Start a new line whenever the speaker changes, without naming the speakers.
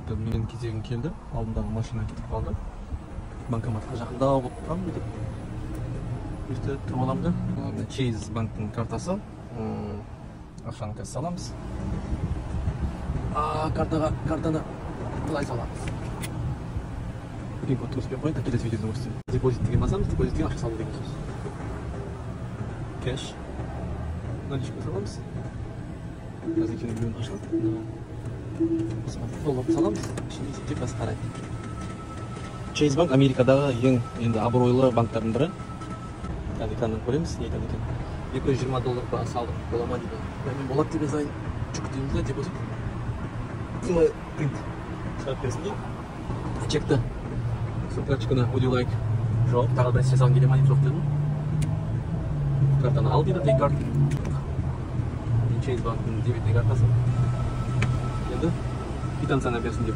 Менин кезегим келди. Алдымдагы машина кетип калды. Банкоматка жакындап болуп турам деп. Бирте туруп алам да. Chase банктын картасы. Акчаны қазір саламыз. Картаны былай саламыз. Пин-кодты өспей қойын, келесі видеода көрсетемін. Депозит деген басамыз, депозитке ақша салу деген сөз. Кэш. Наличка саламыз. Қазір екені миллион ашылады. Долларды саламыз. Şimdi есептеп бас қарайды. Chase банк Америкадағы ең енді абыройлы банктардың бірі. Қазір экраннан көреміз, не айтады екен. $220 салдым. Бола ма дейді. Мен болады деп жазайын. Жүк дейміз да депозит. Снимай принт. Шығарып берсін дейін. Чекті. Карточканы would you like? Жоқ, тағы да жасауын келе ма деп жоқ дедім. Картаны ал дейді, take card. Chase банктың дебетный картасы. Енді квитанцияны берсін деп.